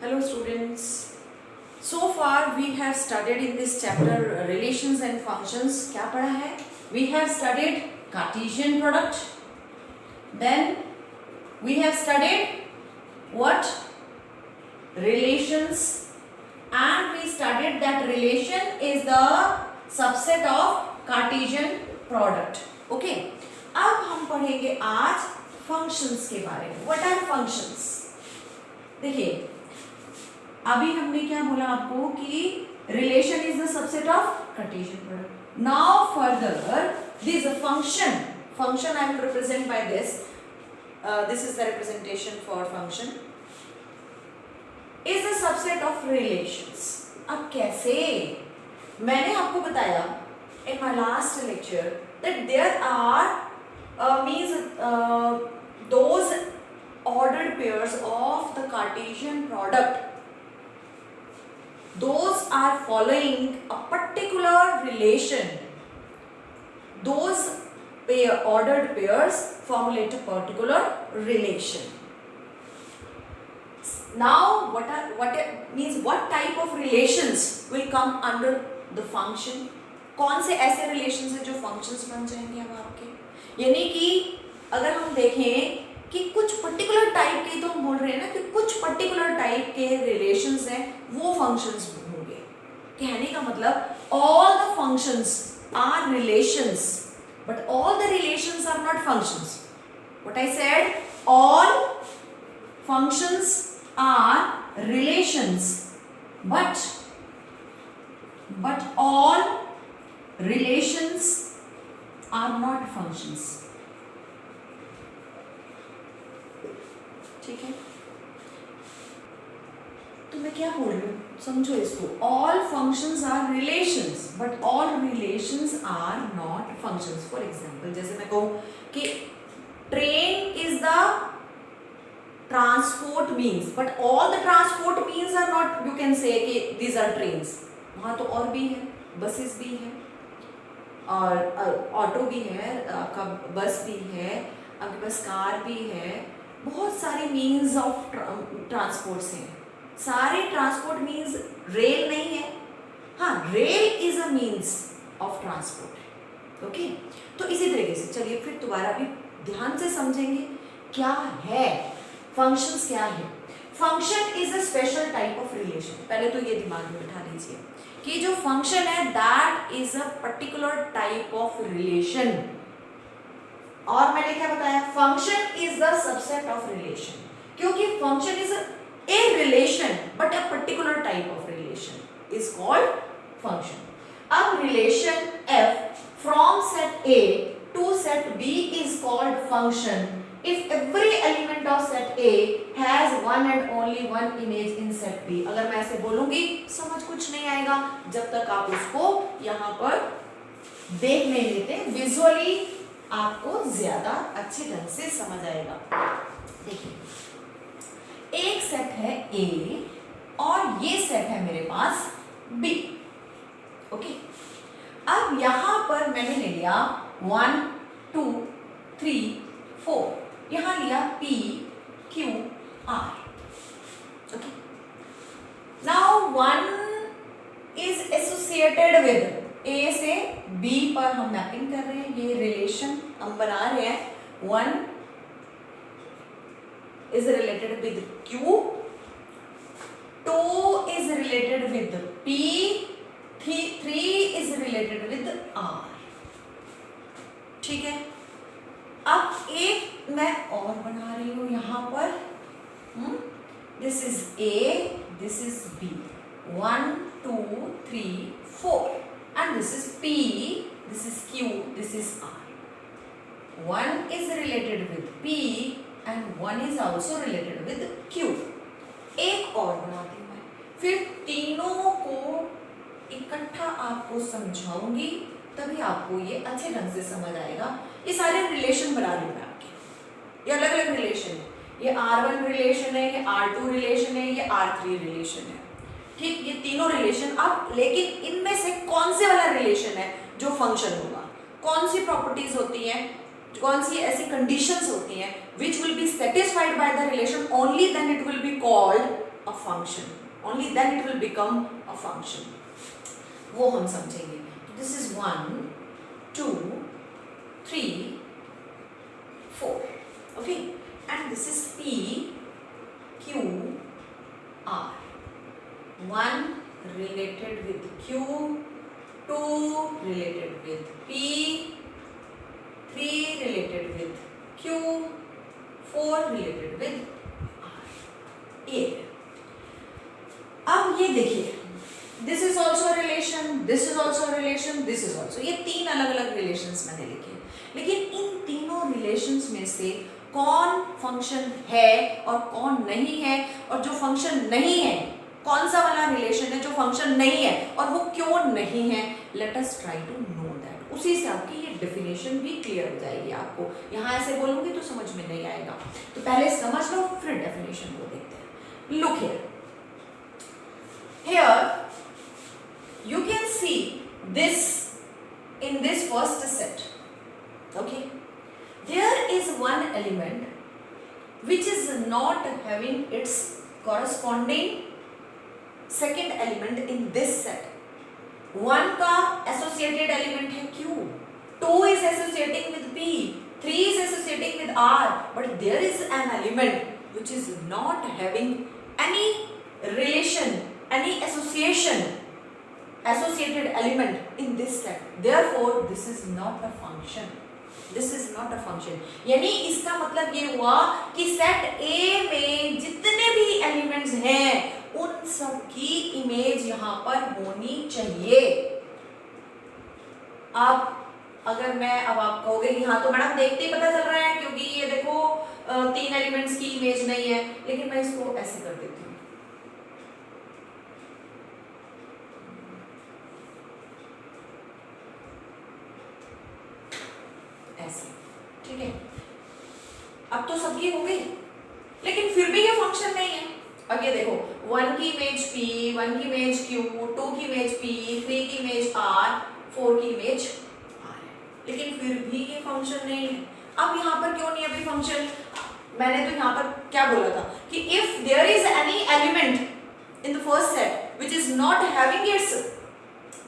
Hello students. So far we have studied in this chapter relations and functions. क्या पढ़ा है? We have studied Cartesian product. Then we have studied what? Relations, and we studied that relation is the subset of Cartesian product. Okay. अब हम पढ़ेंगे आज functions के बारे में. What are functions? देखिए अभी हमने क्या बोला आपको कि relation is the subset of Cartesian product. Now further this function I will represent by this is the representation for function is the subset of relations. अब कैसे? मैंने आपको बताया in my last lecture that there are means those ordered pairs of the Cartesian product, those are following a particular relation. Those ordered pairs formulate a particular relation. Now what type of relations will come under the function? कौन से ऐसे relations हैं जो functions बन जाएंगे अब आपके? यानी कि अगर हम देखें कि कुछ पर्टिकुलर टाइप के, तो हम बोल रहे हैं ना कि कुछ पर्टिकुलर टाइप के रिलेशंस हैं वो फंक्शंस होंगे. कहने का मतलब all the functions are relations but all the relations are not functions. What I said, all functions are relations but all relations are not functions. ठीक है, तो मैं क्या बोल रही हूँ समझो इसको. All functions are relations but all relations are not functions. For example जैसे मैं कहूँ कि train is the transport means but all the transport means are not, you can say कि दीज आर ट्रेन्स. वहाँ तो और भी है, बसेस भी है और ऑटो भी है, आपका बस भी है, आपके पास कार भी है, बहुत सारे मीन्स ऑफ ट्रांसपोर्ट्स हैं. सारे ट्रांसपोर्ट मीन्स रेल नहीं है. हाँ, rail is a means of transport. Okay, तो इसी तरीके से चलिए फिर दोबारा भी ध्यान से समझेंगे क्या है फंक्शंस. क्या है function? Is a special type of relation. पहले तो ये दिमाग में बिठा लीजिए कि जो फंक्शन है that is a particular type of relation. और मैंने क्या बताया, function is the subset of relation, क्योंकि function is a relation but a particular type of relation is called function. अब relation F from set A to set B is called function if every element of set A has one and only one image in set B. अगर मैं ऐसे बोलूंगी समझ कुछ नहीं आएगा जब तक आप उसको यहाँ पर देख नहीं लेते. विजुअली आपको ज्यादा अच्छे ढंग से समझ आएगा. देखिए एक सेट है ए और ये सेट है मेरे पास बी. ओके, अब यहां पर मैंने ले लिया 1 2 3 4, यहां लिया P Q R. Okay, now 1 is associated with A से बी पर हम मैपिंग कर रहे हैं. ये रिलेशन हम बना रहे हैं. 1 is related with Q, 2 is related with P, 3 is related with R. ठीक है, अब एक मैं और बना रही हूं यहां पर. This is A, this is B. 1 2 3 4 and this is P, this is Q, this is R. 1 is related with P and 1 is also related with Q. एक और बनाती हूँ मैं, फिर तीनों को इकट्ठा आपको समझाऊंगी तभी आपको ये अच्छे ढंग से समझ आएगा. ये सारे रिलेशन बना रही हूँ मैं आपके, ये अलग अलग रिलेशन है. ये R1 रिलेशन है, ये R2 रिलेशन है, ये R3 रिलेशन है. ठीक, ये तीनों रिलेशन. अब लेकिन इनमें से कौन से वाला रिलेशन है जो फंक्शन होगा, कौन सी प्रॉपर्टीज होती हैं, कौन सी ऐसी कंडीशंस होती हैं which will be satisfied by the relation, only then it will be called a function. Only then it will become a function. वो हम समझेंगे. This is 1, 2, 3, 4. Okay, and this is P, Q, R. 1 related with Q, 2 related with P, 3 related with Q, 4 related with R. ये अब ये देखिए, this is also relation, this is also relation, this is also, ये 3 अलग अलग relations मैंने लिखे. लेकिन इन तीनों रिलेशंस में से कौन फंक्शन है और कौन नहीं है, और जो फंक्शन नहीं है कौन सा वाला रिलेशन है जो फंक्शन नहीं है और वो क्यों नहीं है, let us try to know that. उसी से आपकी ये डेफिनेशन भी क्लियर हो जाएगी. आपको यहाँ ऐसे बोलूंगी तो समझ में नहीं आएगा, तो पहले समझ लो फिर डेफिनेशन को देखते हैं. Look here you can see this in this first set. Okay, there is one element which is not having its corresponding second element in this set. 1 का associated element है Q, 2 is associating with P, 3 is associating with R, but there is an element which is not having any relation, any associated element in this set. Therefore this is not a function. This is not a function. यानी इसका मतलब ये हुआ कि set A में जितने भी elements हैं उन सब की इमेज यहाँ पर होनी चाहिए. अब अगर मैं अब आप कहोगे कि हाँ तो मैडम देखते ही पता चल रहा है क्योंकि ये देखो 3 एलिमेंट्स की इमेज नहीं है, लेकिन मैं इसको ऐसे कर देती हूँ. ठीक है, अब तो सबकी हो गई, लेकिन फिर भी ये फंक्शन नहीं है. अब ये देखो 1 की इमेज P, 1 की इमेज Q, 2 की इमेज P, 3 की इमेज R, 4 की इमेज R है, लेकिन फिर भी ये फंक्शन नहीं है. अब यहाँ पर क्यों नहीं अभी फंक्शन? मैंने तो यहाँ पर क्या बोला था कि if there is any element in the first set which is not having its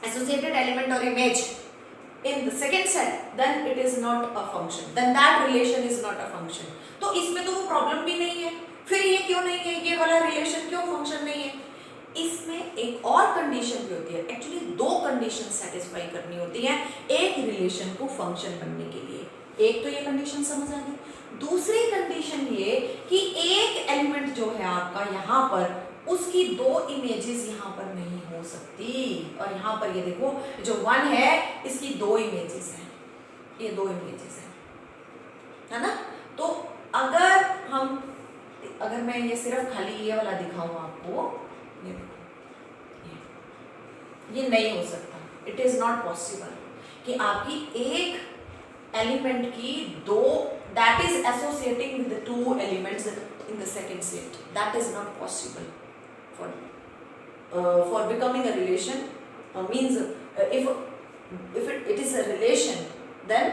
associated element और image in the second set, then it is not a function, then that relation is not a function. तो इसमें तो वो problem भी नहीं है. फिर ये क्यों नहीं है, ये वाला रिलेशन क्यों फंक्शन नहीं है? इसमें एक और कंडीशन भी होती है. एक्चुअली 2 कंडीशन सेटिस्फाई करनी होती है एक रिलेशन को फंक्शन बनने के लिए. एक तो ये कंडीशन समझ आ गई. दूसरी कंडीशन ये कि एक एलिमेंट जो है आपका यहाँ पर उसकी 2 इमेजेस यहाँ पर नहीं हो सकती. और यहाँ पर ये देखो जो 1 है इसकी 2 इमेजेस हैं, ये 2 इमेजेस हैं, है ना. तो अगर मैं ये सिर्फ खाली ये वाला दिखाऊं आपको, ये देखो ये नहीं हो सकता. इट इज नॉट पॉसिबल कि आपकी एक एलिमेंट की 2 that is associating with the 2 elements in the second set. That is not possible for becoming a relation. Means if it is a relation, then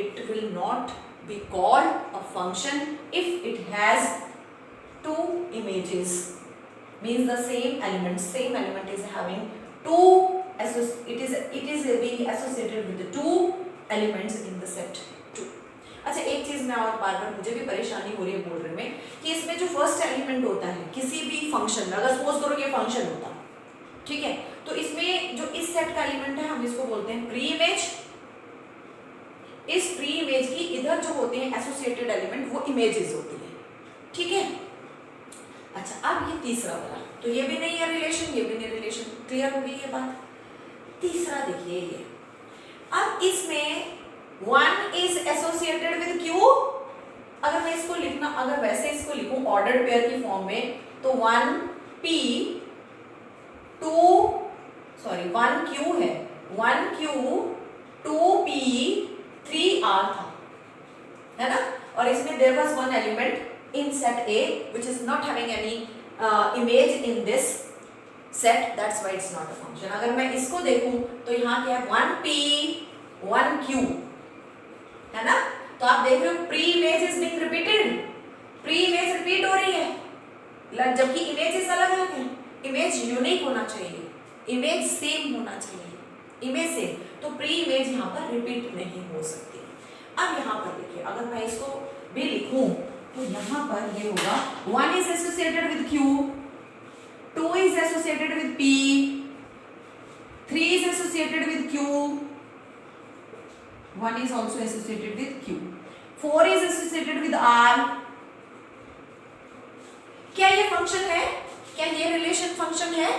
it will not be called a function if it has 2 images. Means the same element is having 2 it is being associated with the 2 elements in the set 2. अच्छा, एक चीज मैं और बार मुझे भी परेशानी हो रही है बोल रहे में कि इसमें जो फर्स्ट एलिमेंट होता है किसी भी फंक्शन में, अगर सपोज करो कि फंक्शन होता, ठीक है, तो इसमें जो इस सेट का एलिमेंट है हम इसको बोलते हैं प्री इमेज. इस प्री इमेज की इधर जो होते हैं एसोसिएटेड एलिमेंट वो इमेजेस होती है. ठीक है. अच्छा, अब ये तीसरा वाला, तो ये भी नहीं है रिलेशन, ये भी नहीं रिलेशन. क्लियर हो गई ये बात. तीसरा देखिए ये, अब इसमें 1 is associated with Q. अगर मैं इसको लिखना, अगर वैसे इसको लिखूं ऑर्डर्ड पेयर की फॉर्म में, तो 1P 1Q है, 1Q 2P 3R था, है ना. और इसमें there was one element in set A which is not having any image in this set, that's why it's not a function. अगर मैं इसको देखूं तो यहाँ क्या है, 1P 1Q, है ना. तो आप देख रहे हो pre image is being repeated, pre image repeat हो रही है, जबकि इमेजेस अलग अलग हैं। इमेज यूनिक होना चाहिए, इमेज सेम होना चाहिए, इमेज सेम, तो प्री इमेज यहाँ पर रिपीट नहीं हो सकती। अब यहाँ पर देखिए, अगर मैं इसको भी लिखूं तो यहाँ पर ये होगा 1 is associated with Q, 2 is associated with P, 3 is associated with Q, 1 is also associated with Q, 4 is associated with R। क्या ये फंक्शन है? क्या ये रिलेशन फंक्शन है?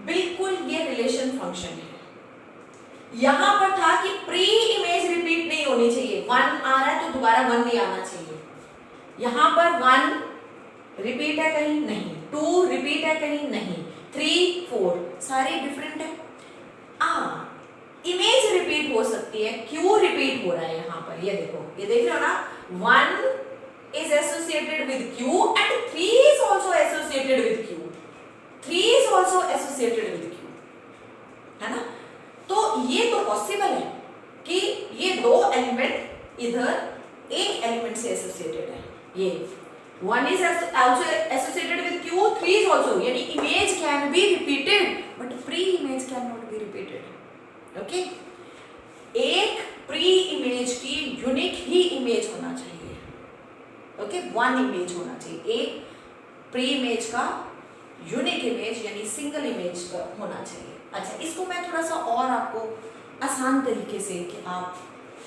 बिल्कुल ये रिलेशन फंक्शन है। यहां पर था कि प्री इमेज रिपीट नहीं होनी चाहिए, 1 आ रहा है तो दोबारा 1 नहीं आना चाहिए। यहां पर 1 रिपीट है कहीं नहीं, 2 रिपीट है कहीं नहीं, 3 4 सारे डिफरेंट है। इमेज रिपीट हो सकती है, क्यों रिपीट हो रहा है यहाँ पर? ये देखो, ये देख रहे हो ना, 1 is associated with Q and 3 is also associated with Q, 3 is also associated with Q, है ना? तो ये तो पॉसिबल है कि ये दो एलिमेंट इधर एक एलिमेंट से एसोसिएटेड है। ये 1 is also associated with Q, 3 is also, यानी image can be repeated but pre image can not be repeated. Okay, एक प्री इमेज की यूनिक ही इमेज होना चाहिए। ओके, 1 इमेज होना चाहिए, एक प्री इमेज का यूनिक इमेज यानी सिंगल इमेज का होना चाहिए। अच्छा, इसको मैं थोड़ा सा और आपको आसान तरीके से कि आप,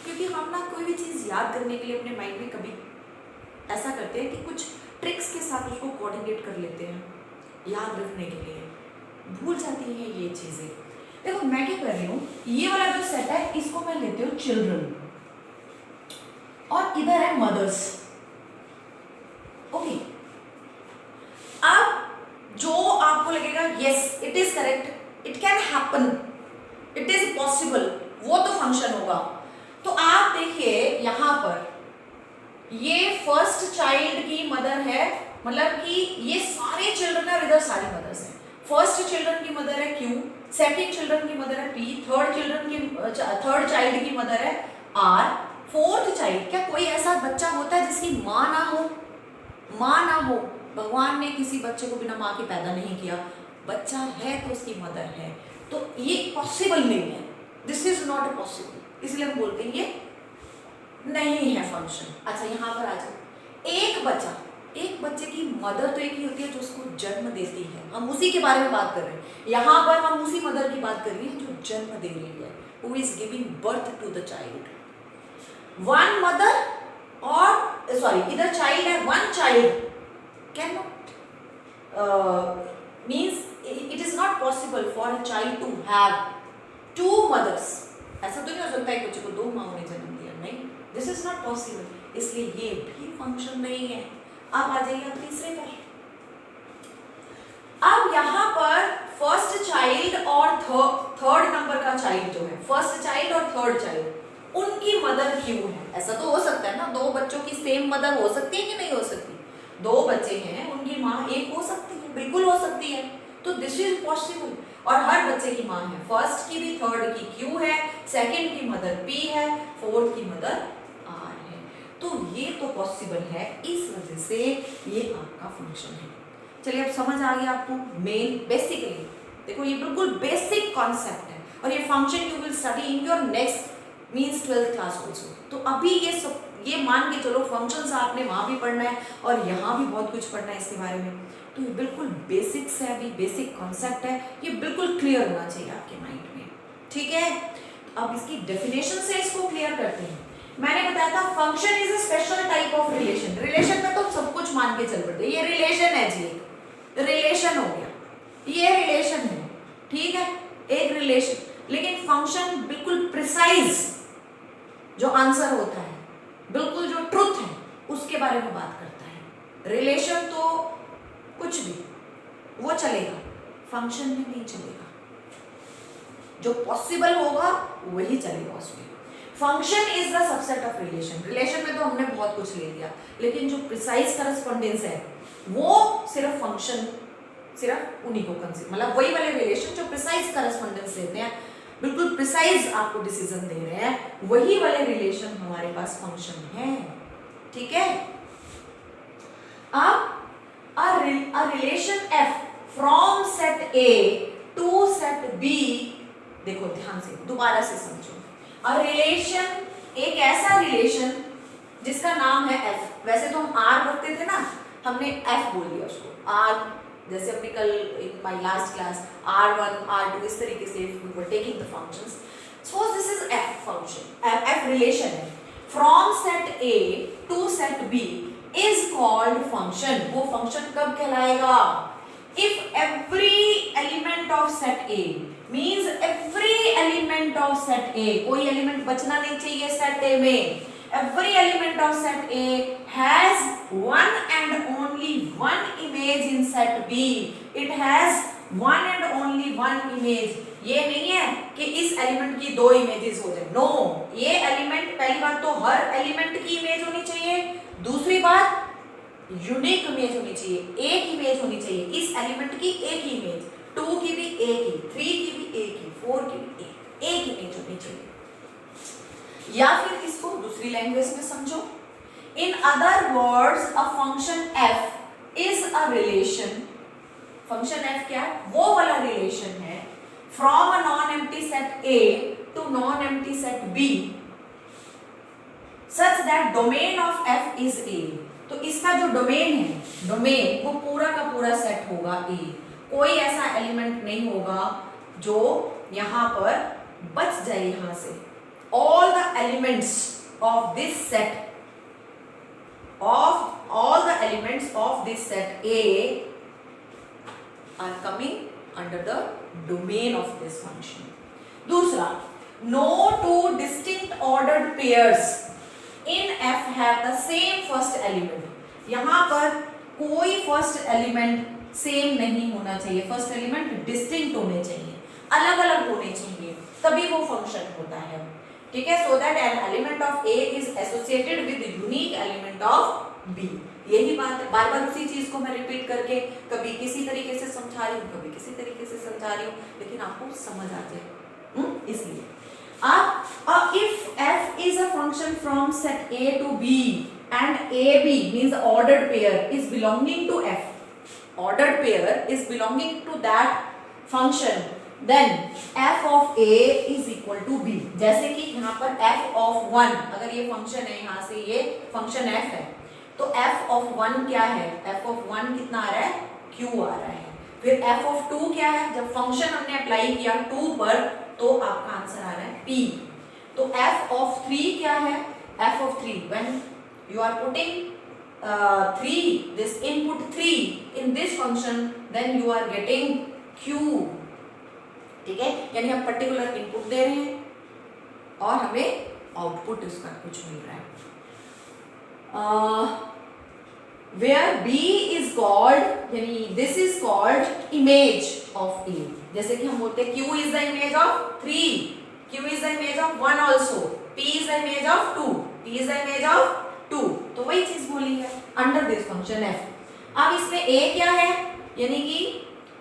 क्योंकि हम ना कोई भी चीज़ याद करने के लिए अपने माइंड में कभी ऐसा करते हैं कि कुछ ट्रिक्स के साथ उसको कोऑर्डिनेट कर लेते हैं याद रखने के लिए, भूल जाती हैं ये चीज़ें। देखो मैं क्या कर रही हूँ, ये वाला जो सेट है इसको मैं लेती हूँ चिल्ड्रन और इधर है मदर्स। ओके, अब जो आपको लगेगा yes it is correct, it can happen, it is possible, वो तो फंक्शन होगा। तो आप देखिए यहाँ पर ये फर्स्ट चाइल्ड की मदर है, मतलब कि ये सारे चिल्ड्रन है और इधर सारी मदर्स हैं। फर्स्ट चिल्ड्रन की मदर है Q, सेकंड चिल्ड्रन की मदर है P, थर्ड चाइल्ड की मदर है R, फोर्थ चाइल्ड, क्या कोई ऐसा बच्चा होता है जिसकी माँ ना हो? माँ ना हो, भगवान ने किसी बच्चे को बिना माँ के पैदा नहीं किया, बच्चा है तो उसकी मदर है, तो ये पॉसिबल नहीं है, दिस इज नॉट पॉसिबल, इसलिए हम बोलते हैं ये नहीं है फंक्शन। अच्छा यहाँ पर आ जाओ, एक बच्चे की मदर तो एक ही होती है जो उसको जन्म देती है, हम उसी के बारे में बात कर रहे हैं। यहाँ पर हम उसी मदर की बात कर रहे हैं जो जन्म दे रही है, who is giving birth to the child. One mother और सॉरी इधर चाइल्ड है, one child can not means it is not possible for a child to have two mothers. ऐसा तो नहीं हो सकता है बच्चे को दो माँओं ने जन्म दिया, नहीं, दिस इज नॉट पॉसिबल, इसलिए ये भी फंक्शन नहीं है। अब आ जाइए आप तीसरे पर। अब यहाँ पर फर्स्ट चाइल्ड और थर्ड नंबर का चाइल्ड जो है, फर्स्ट चाइल्ड और थर्ड चाइल्ड, उनकी मदर क्यों है? ऐसा तो हो सकता है ना, दो बच्चों की सेम मदर हो सकती है कि नहीं हो सकती? दो बच्चे हैं, उनकी माँ एक हो सकती है, बिल्कुल हो सकती है, तो दिस इज पॉसिबल। और हर बच्चे की माँ है, फर्स्ट की भी, थर्ड की Q है, सेकंड की मदर P है, फोर्थ की मदर R है, तो ये तो पॉसिबल है, इस वजह से ये आपका फंक्शन है। चलिए अब समझ आ गया आपको मेन बेसिकली, देखो ये बिल्कुल बेसिक कॉन्सेप्ट है और ये function you will study in your next means 12th class also. तो अभी ये मान के चलो फंक्शंस आपने वहाँ भी पढ़ना है और यहाँ भी बहुत कुछ पढ़ना है इसके बारे में, तो ये बिल्कुल बेसिक्स है, अभी बेसिक कॉन्सेप्ट है, ये बिल्कुल क्लियर होना चाहिए आपके माइंड में, ठीक है। अब इसकी डेफिनेशन से इसको क्लियर करते हैं। मैंने बताया था function is a special type of relation. Relation में तो सब कुछ मान के चल पड़ते, ये रिलेशन है जी, एक रिलेशन हो गया, ये रिलेशन है, ठीक है, एक रिलेशन। लेकिन फंक्शन बिल्कुल प्रिसाइज जो आंसर होता है, बिल्कुल जो ट्रुथ है उसके बारे में बात करता है। रिलेशन तो कुछ भी वो चलेगा, फंक्शन में नहीं चलेगा, जो पॉसिबल होगा वही चलेगा उसमें। Function is the subset of relation. Relation में तो हमने बहुत कुछ ले लिया, लेकिन जो प्रिसाइज करस्पॉन्डेंस है वो सिर्फ फंक्शन, सिर्फ उन्हीं को कंसीडर, मतलब वही वाले रिलेशन जो प्रिसाइज करस्पॉन्डेंस देते हैं, बिल्कुल प्रिसाइज आपको डिसीजन दे रहे हैं, वही वाले रिलेशन हमारे पास फंक्शन है, ठीक है। अब a relation f from set A to set B, देखो ध्यान से दोबारा से समझो, a relation, एक ऐसा रिलेशन जिसका नाम है f, वैसे तो हम r रखते थे ना, हमने f बोल दिया उसको r, जैसे हमने कल इन my last class r1 r2 इस तरीके से we were taking the functions, so this is f function, f relation है from set A to set B is called function, वो function कब कहलाएगा, if every element of set A means every element of set A, कोई element बचना नहीं चाहिए set A में, every element of set A has one and only one image in set B, it has one and only one image, ये नहीं है कि इस एलिमेंट की दो इमेजेस हो जाए, नो, ये एलिमेंट, पहली बात तो हर एलिमेंट की इमेज होनी चाहिए, दूसरी बात यूनिक इमेज होनी चाहिए, एक इमेज होनी चाहिए इस एलिमेंट की, एक ही इमेज, 2 की भी एक ही, 3 की भी एक ही, 4 की भी एक इमेज होनी चाहिए। या फिर इसको दूसरी लैंग्वेज में समझो, in other words a function f is a relation, function f क्या है, वो वाला रिलेशन है from a non-empty set A to non-empty set B such that domain of f is A, तो इसका जो डोमेन है, डोमेन वो पूरा का पूरा सेट होगा A, कोई ऐसा एलिमेंट नहीं होगा जो यहाँ पर बच जाए यहाँ से, all the elements of this set, of all the elements of this set A are coming under the domain of this function. दूसरा, no two distinct ordered pairs in f have the same first element, यहाँ पर कोई first element same नहीं होना चाहिए, first element distinct होने चाहिए, अलग अलग होने चाहिए, तभी वो फंक्शन होता है, ठीक है, so that an element of A is associated with the unique element of B, यही बात है, बार बार उसी चीज को मैं रिपीट करके कभी किसी तरीके से समझा रही हूँ, कभी किसी तरीके से समझा रही हूँ, लेकिन आपको समझ आ जाए, इसलिए अब if f is a function from set A to B and AB means ordered pair is belonging to f, ordered pair is belonging to that function, then f of A is equal to B, जैसे कि यहाँ पर f of 1, अगर ये function है, यहाँ से ये फंक्शन f है, तो f of 1 क्या है, f of 1 कितना आ रहा है, q आ रहा है, फिर f of 2 क्या है, जब फंक्शन हमने अप्लाई किया 2 पर तो आपका आंसर आ रहा है p, तो f of 3 क्या है, f of 3 when you are putting 3 this input 3 in this function then you are getting q, ठीक है, यानी हम पर्टिकुलर इनपुट दे रहे हैं और हमें आउटपुट इसका कुछ मिल रहा है, where B is called, यानी this is called image of A, जैसे कि हम बोलते हैं Q is the image of 3, Q is the image of 1 also, P is the image of 2, P is the image of 2, तो वही चीज बोली है under this function f। अब इसमें A क्या है, यानी कि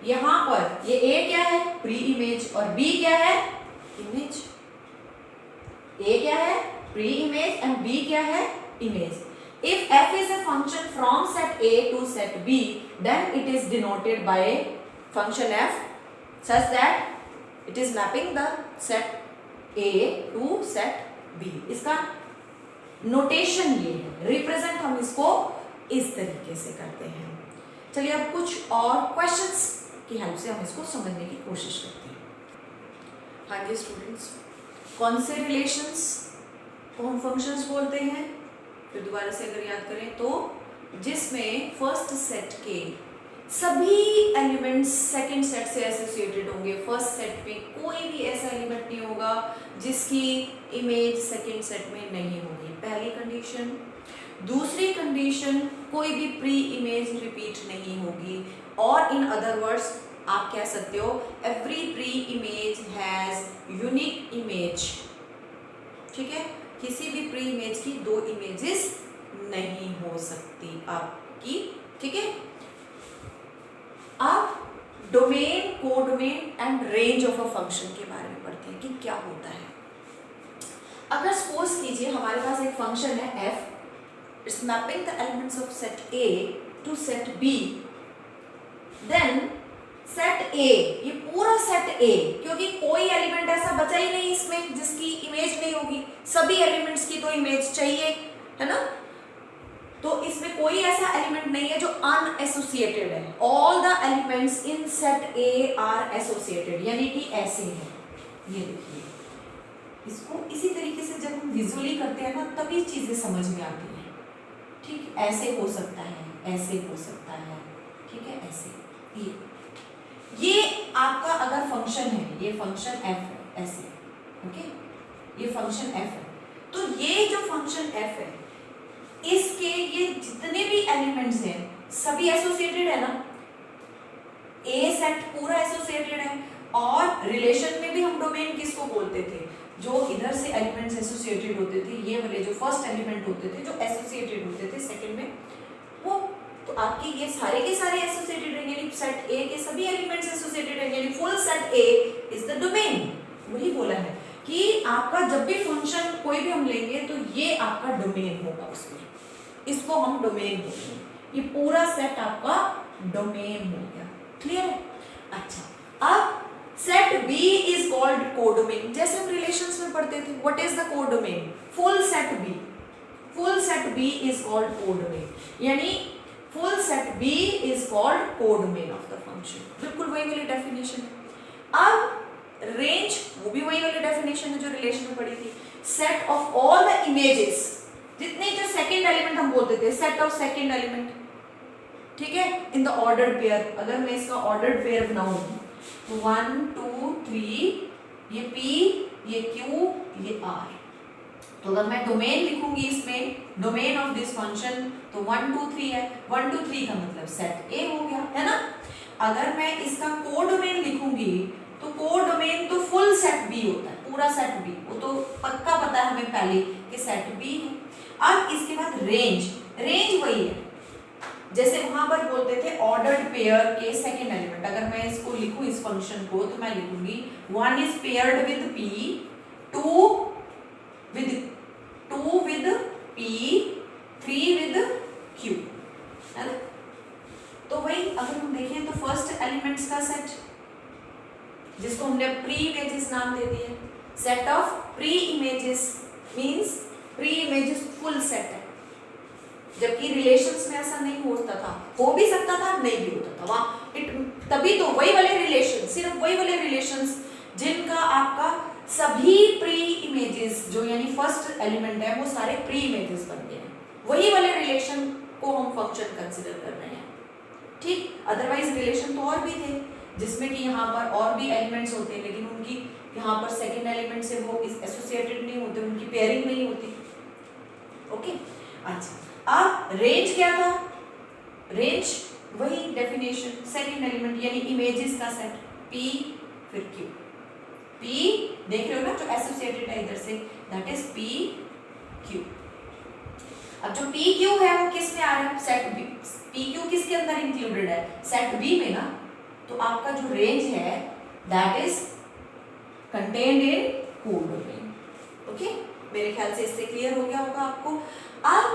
यहाँ पर ये A क्या है, प्री इमेज, और B क्या है, इमेज, A क्या है, प्री इमेज एंड B क्या है, image. If f is a function from set A to set B, then it is denoted by function f such that it is mapping the set A to set B। इसका notation ये है, represent हम इसको इस तरीके से करते हैं। चलिए अब कुछ और क्वेश्चंस की हेल्प से हम इसको समझने की कोशिश करते हैं। हाँ जी स्टूडेंट्स, कौन से रिलेशंस को हम फंक्शंस बोलते हैं, फिर दोबारा से अगर याद करें तो जिसमें फर्स्ट सेट के सभी एलिमेंट्स सेकंड सेट से एसोसिएटेड होंगे, फर्स्ट सेट में कोई भी ऐसा एलिमेंट नहीं होगा जिसकी इमेज सेकंड सेट में नहीं होगी, पहली कंडीशन। दूसरी कंडीशन, कोई भी प्री इमेज रिपीट नहीं होगी, और इन अदर वर्ड्स आप कह सकते हो every pre image has unique image, ठीक है, किसी भी प्री इमेज की दो इमेजेस नहीं हो सकती आपकी, ठीक है। आप domain, codomain and range of a function के बारे में पढ़ते हैं कि क्या होता है। अगर सपोज कीजिए हमारे पास एक फंक्शन है f, it's mapping the elements of set A to set B ए, ये पूरा सेट ए, क्योंकि कोई एलिमेंट ऐसा बचा ही नहीं इसमें जिसकी इमेज नहीं होगी, सभी एलिमेंट्स की तो इमेज चाहिए, है ना। तो इसमें कोई ऐसा एलिमेंट नहीं है जो अनएसोसिएटेड है। All the elements in set A R associated, यानी कि ऐसे है। ये देखिए, इसको इसी तरीके से जब हम विजुअली करते हैं ना तभी चीजें समझ में आती है। ठीक, ऐसे हो सकता है, ऐसे हो सकता है, ठीक है, ऐसे। ये आपका अगर फंक्शन है, ये फंक्शन एफ है, ऐसे, ओके, ये फंक्शन एफ है, तो ये जो फंक्शन एफ है इसके ये जितने भी एलिमेंट्स हैं सभी एसोसिएटेड है ना, ए सेट पूरा एसोसिएटेड है। और रिलेशन में भी हम डोमेन किसको बोलते थे, जो इधर से एलिमेंट्स एसोसिएटेड होते थे, ये वाले जो फर्स्ट एलिमेंट होते थे जो एसोसिएटेड होते थे सेकंड में, वो तो आपके ये सारे के सारे एसोसिएटेड है, यानी सेट ए के सभी एलिमेंट्स एसोसिएटेड है, यानी full set A is the domain. वही बोला है कि आपका जब भी फंक्शन कोई भी हम लेंगे तो ये आपका डोमेन होगा उसमें, इसको हम डोमेन बोलते हैं। ये पूरा सेट आपका डोमेन हो गया, क्लियर है। अच्छा, अब set B is called codomain. जैसे हम रिलेशंस में पढ़ते थे, what is the codomain, full set B, full set B is called codomain, यानी full set B is called codomain of the function. बिल्कुल वही वाली डेफिनेशन है। अब रेंज, वो भी वही वाली डेफिनेशन है जो रिलेशन में पढ़ी थी। Set of all the images, जितने जो सेकंड एलिमेंट हम बोलते थे, सेट ऑफ सेकंड एलिमेंट, ठीक है, इन द ऑर्डर्ड पेयर। अगर मैं इसका ऑर्डर्ड पेयर बनाऊं तो 1 2 3, ये P, ये Q, ये R। तो अगर मैं डोमेन लिखूंगी इसमें, डोमेन ऑफ दिस फंक्शन, तो 1 2 3 है, 1 2 3 का मतलब सेट A हो गया, है ना। अगर मैं इसका कोडोमेन लिखूंगी तो कोडोमेन तो फुल सेट B होता है, पूरा सेट B, वो तो पक्का पता है हमें पहले कि सेट B है। अब इसके बाद रेंज, रेंज वही है जैसे वहां पर बोलते थे ऑर्डर्ड पेयर के सेकंड एलिमेंट। अगर मैं इसको लिखूं इस फंक्शन को, तो मैं लिखूंगी 1 is paired with P, 2 with P, 3 with Q, है ना। तो वही अगर हम देखें तो फर्स्ट एलिमेंट्स का सेट, जिसको हमने प्री इमेजेस नाम दे दिए, set of pre images means pre images full set है। जबकि रिलेशंस में ऐसा नहीं होता था, हो भी सकता था, नहीं भी होता था वहां। तभी तो वही वाले रिलेशन, सिर्फ वही वाले रिलेशंस जिनका आपका सभी प्री इमेजेस जो यानी फर्स्ट एलिमेंट है वो सारे प्री इमेजेस बन गए हैं, वही वाले रिलेशन को हम फंक्शन कंसिडर कर रहे हैं। ठीक, अदरवाइज रिलेशन तो और भी थे जिसमें कि यहाँ पर और भी एलिमेंट्स होते हैं, लेकिन उनकी यहाँ पर सेकेंड एलिमेंट से वो एसोसिएटेड नहीं होते, उनकी पेयरिंग नहीं होती। ओके, अच्छा, अब रेंज क्या था, रेंज वही डेफिनेशन, सेकेंड एलिमेंट यानी इमेजेस का सेट P फिर Q। P देख रहे हो ना जो एसोसिएटेड है इधर से, दैट इज P Q। अब जो P Q है वो किस में आ रहा है, सेट B। P Q किसके अंदर इंक्लूडेड है, सेट B में ना। तो आपका जो रेंज है that is contained in codomain. Okay, मेरे ख्याल से इससे क्लियर हो गया होगा आपको। अब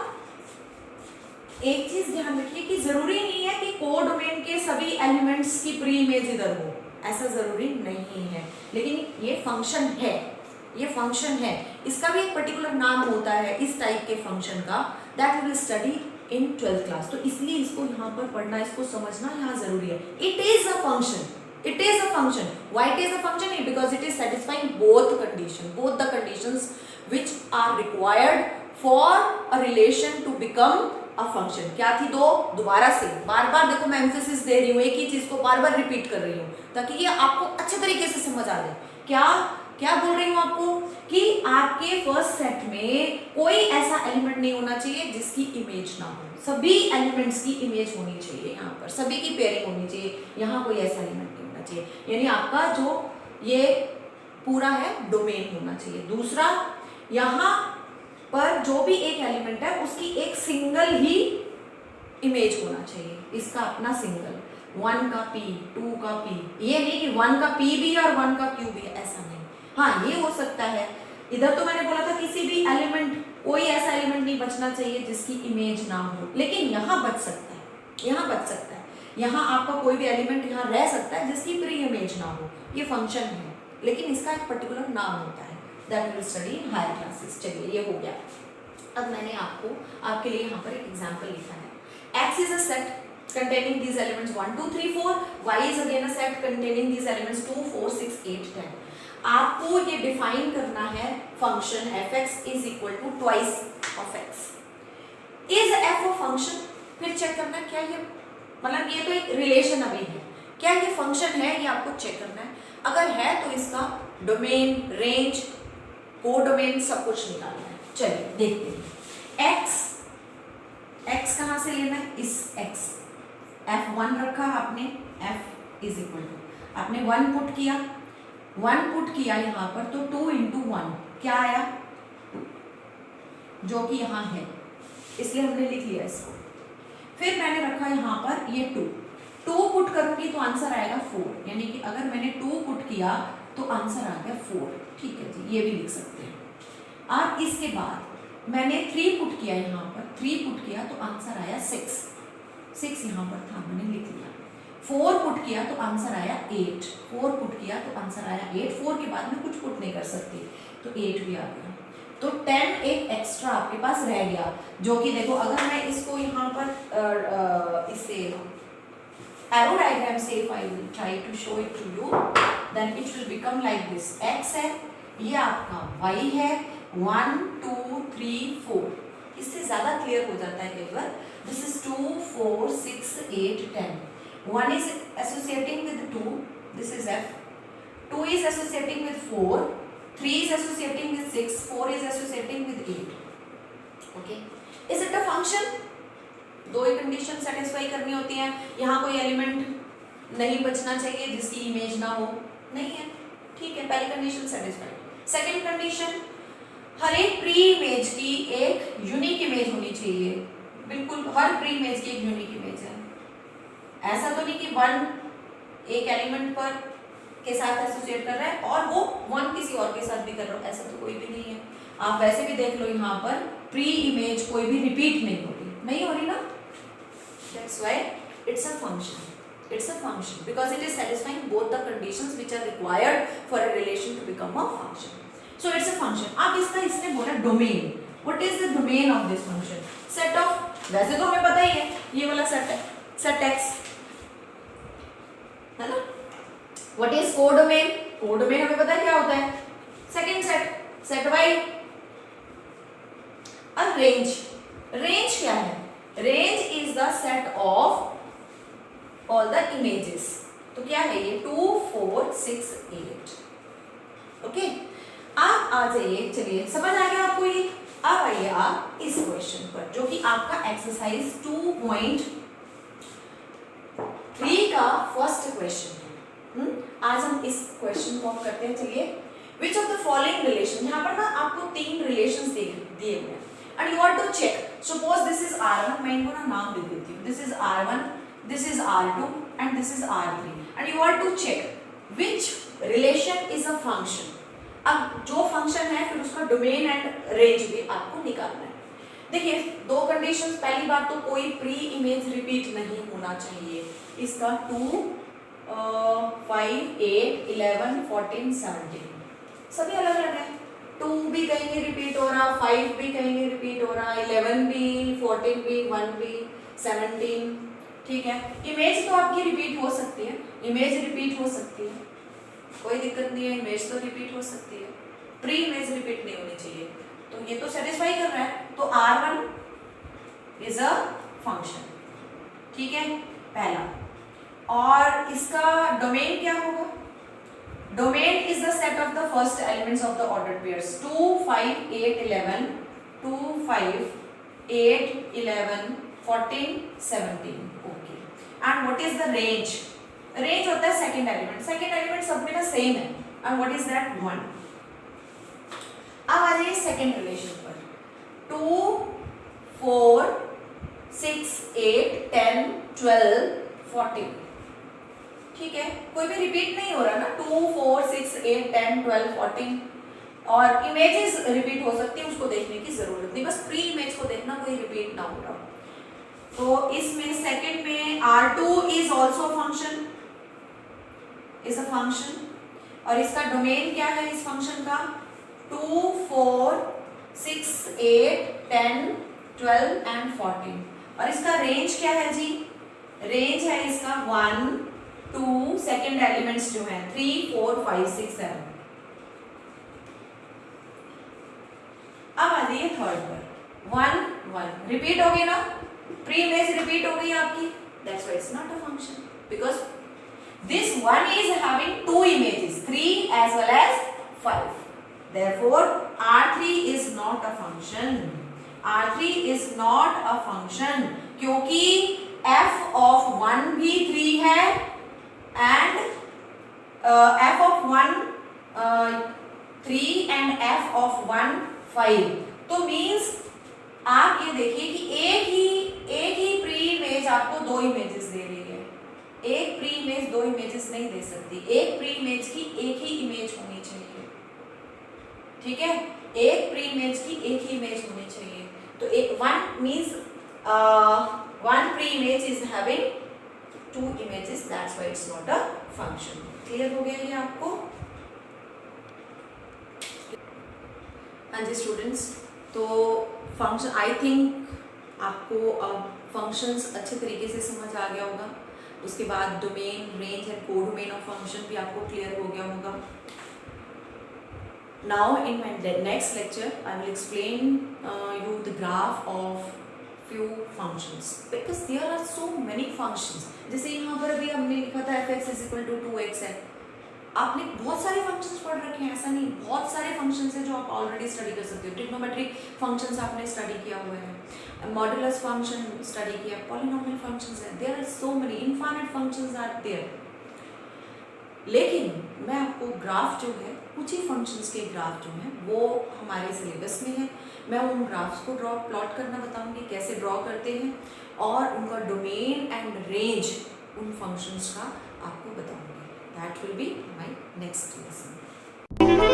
एक चीज ध्यान रखिए कि जरूरी नहीं है कि कोडोमेन के सभी एलिमेंट्स की प्री इमेज इधर हो, ऐसा जरूरी नहीं है, लेकिन ये फंक्शन है, ये फंक्शन है, इसका भी एक पर्टिकुलर नाम होता है इस टाइप के फंक्शन का, that we will study in 12th class. तो इसलिए इसको यहाँ पर पढ़ना, इसको समझना यहाँ जरूरी है। It is a function, it is a function. Why it is a function? Because it is satisfying both the conditions which are required for a relation to become a function. क्या थी दो, दोबारा से बार बार देखो मैं एम्फेसिस दे रही हूँ, एक ही चीज को बार बार रिपीट कर रही हूँ ताकि ये आपको अच्छे तरीके से समझ आ जाए। क्या क्या बोल रही हूँ आपको कि आपके फर्स्ट सेट में कोई ऐसा एलिमेंट नहीं होना चाहिए जिसकी इमेज ना हो, सभी एलिमेंट्स की इमेज होनी चाहिए, यहाँ पर सभी की पेयरिंग होनी चाहिए, यहाँ कोई ऐसा एलिमेंट नहीं होना चाहिए, यानी आपका जो ये पूरा है डोमेन होना चाहिए। दूसरा, यहाँ पर जो भी एक एलिमेंट है उसकी एक सिंगल ही इमेज होना चाहिए, इसका अपना सिंगल, 1 का P, 2 का P, ये नहीं कि 1 का P भी है और 1 का Q भी है, ऐसा नहीं। हाँ, ये हो सकता है, इधर तो मैंने बोला था किसी भी एलिमेंट, कोई ऐसा एलिमेंट नहीं बचना चाहिए जिसकी इमेज ना हो, लेकिन यहाँ बच सकता है, यहाँ बच सकता है। यहाँ आपका कोई भी एलिमेंट यहाँ रह सकता है जिसकी प्री इमेज ना हो, ये फंक्शन है, लेकिन इसका एक पर्टिकुलर नाम होता है, that will study in higher classes. चलिए ये हो गया। अब मैंने आपके लिए यहाँ पर एक एग्जाम्पल लिखा है। X is a set containing these elements 1 2 3 4, Y is again a set containing these elements 2 4 6 8 10। आपको ये डिफाइन करना है function fx is equal to twice of x। is f a function? फिर चेक करना क्या ये, मतलब ये तो एक रिलेशन अभी है, क्या ये फंक्शन है, ये आपको चेक करना है। अगर है तो इसका डोमेन, रेंज, कोडोमेन सब कुछ निकालना है। चलिए देखते हैं। x कहाँ से लेना है, इस x f1 रखा आपने, f इज इक्वल टू आपने 1 पुट किया यहाँ पर, तो 2 into 1 क्या आया, जो कि यहाँ है, इसलिए हमने लिख लिया इसको। फिर मैंने रखा यहाँ पर ये 2 पुट करूंगी तो आंसर आएगा 4, यानी कि अगर मैंने 2 पुट किया तो आंसर आ गया 4। ठीक है जी, ये भी लिख सकते हैं आप। इसके बाद मैंने 3 पुट किया यहाँ पर, 3 पुट किया तो आंसर आया 6 यहाँ पर था, मैंने लिख लिया। 4 पुट किया तो आंसर आया 8, 4 पुट किया तो आंसर आया 8, 4 के बाद में कुछ पुट नहीं कर सकती तो 8 भी आ गया। तो 10 एक एक्स्ट्रा आपके पास रह गया, जो कि देखो अगर मैं इसको यहाँ पर इससे एरो डायग्राम से if I will try to show it to you, then it will become like this. x है, ये आपका y है, 1 2 3 4, इससे ज्यादा क्लियर हो जाता है कई बार। This is 2 4 6 8 10, 1 is associating with 2, this is f, 2 is associating with 4, 3 is associating with 6, 4 is associating with 8। okay, is it a function? दो ही कंडीशन सेटिस्फाई करनी होती है। यहाँ कोई एलिमेंट नहीं बचना चाहिए जिसकी इमेज ना हो, नहीं है, ठीक है, पहली कंडीशन सेटिस्फाइड। सेकंड कंडीशन, हर एक प्री इमेज की एक यूनिक इमेज होनी चाहिए, बिल्कुल हर प्री इमेज की एक यूनिक इमेज है। ऐसा तो नहीं कि 1 एक एलिमेंट पर के साथ एसोसिएट कर रहा है और वो 1 किसी और के साथ भी कर रहा है, ऐसा तो कोई भी नहीं है। आप वैसे भी देख लो, यहाँ पर प्री इमेज कोई भी रिपीट नहीं हो रही ना, that's why it's a function because it is satisfying both the conditions which are required for a relation to become a function, so it's a function। अब इसने बोला domain, what is the domain of this function? set of, वैसे तो हमें पता ही है ये वाला सेट है, set x है ना। what is codomain? कोडोमेन हमें पता है क्या होता है, सेकंड set y। अब रेंज क्या है, range is the set of all the images, तो क्या है ये 2 4 6 8। ओके, आप आ जाइए, चलिए समझ आ गया आपको ये। अब आइए आप इस क्वेश्चन पर, जो कि आपका एक्सरसाइज 2.3 का फर्स्ट क्वेश्चन है। आज हम इस क्वेश्चन को करते हैं। चलिए, which of the following relation, यहाँ पर ना आपको 3 रिलेशंस दिए हुए हैं and you want to check, suppose this is R1, मैं इनको ना नाम दे देती हूँ, this is R1, this is R2 and this is R3 and you want to check which relation is a function। अब जो फंक्शन है फिर उसका डोमेन एंड रेंज भी आपको निकालना है। देखिए, 2 कंडीशंस, पहली बात तो कोई प्री इमेज रिपीट नहीं होना चाहिए, इसका 2 5 8 11 14 17 सभी अलग अलग है। 2 भी कहीं रिपीट हो रहा, 5 भी कहीं रिपीट हो रहा, 11 भी, 14 भी, 1 भी, 17, ठीक है। इमेज तो आपकी रिपीट हो सकती है, कोई दिक्कत नहीं है, इमेज तो रिपीट हो सकती है, प्री इमेज रिपीट नहीं होनी चाहिए, तो ये तो सेटिस्फाई कर रहा है। तो R1 इज अ फंक्शन, ठीक है, पहला। और इसका डोमेन क्या होगा, domain is the set of the first elements of the ordered pairs 2 5 8 11 2 5 8 11 14 17। okay, and what is the range होता है second element सब में ना same है, and what is that 1। अब आ जाइए सेकेंड रिलेशन पर, 2 4 6 8 10 12 14, ठीक है, कोई भी रिपीट नहीं हो रहा ना, 2 4 6 8 10 12 14, और इमेजेस रिपीट हो सकती है, उसको देखने की जरूरत नहीं, बस प्री इमेज को देखना, कोई रिपीट ना हो रहा। तो इसमें सेकंड में R2 is also function, is a function, और इसका डोमेन क्या है इस फंक्शन का, 2, 4, 6, 8, 10, 12 एंड 14, और इसका रेंज क्या है जी, रेंज है इसका 1, 2, सेकेंड एलिमेंट्स जो है 3, 4, 5, 6, 7। अब आ जाइए थर्ड पर, 1, 1 रिपीट हो गई ना, प्री इमेज रिपीट हो गई आपकी, that's why it's not a function, because this one is having two images, 3 as well as 5. Therefore, R3 is not a function. R3 is not a function क्योंकि f of 1 भी 3 है and f of 1 3 and f of 1 5. तो means आप ये देखिए कि एक ही pre image आपको दो इमेजेस दे रही है, एक प्री इमेज दो इमेजेस नहीं दे सकती, एक प्री इमेज की एक ही इमेज होनी चाहिए, ठीक है, एक प्री इमेज की एक ही इमेज होनी चाहिए। तो एक one means one pre image is having two images, that's why it's not a function. Clear हो गया ये आपको? हाँ जी स्टूडेंट्स, तो फंक्शन आई थिंक आपको अब फंक्शंस अच्छे तरीके से समझ आ गया होगा। उसके बाद domain, range and codomain of function भी आपको क्लियर हो गया होगा। Now in my next lecture I will explain you the graph of few functions, because there are so many functions. जैसे यहाँ पर अभी हमने लिखा था f(x = 2x) है, आपने बहुत सारे फंक्शंस पढ़ रखे हैं, ऐसा नहीं, बहुत सारे फंक्शंस हैं जो आप ऑलरेडी स्टडी कर सकते हो। ट्रिग्नोमेट्रिक फंक्शंस आपने स्टडी किया हुआ है, मॉडुलस फंक्शन स्टडी किया, पॉलिनोमियल फंक्शंस हैं, there are so many, infinite functions are there. लेकिन मैं आपको ग्राफ जो है, कुछ ही फंक्शंस के ग्राफ जो हैं वो हमारे सिलेबस में है, मैं उन ग्राफ्स को प्लॉट करना बताऊंगी, कैसे ड्रॉ करते हैं, और उनका डोमेन एंड रेंज उन फंक्शंस का आपको बताऊंगी। That will be my next lesson.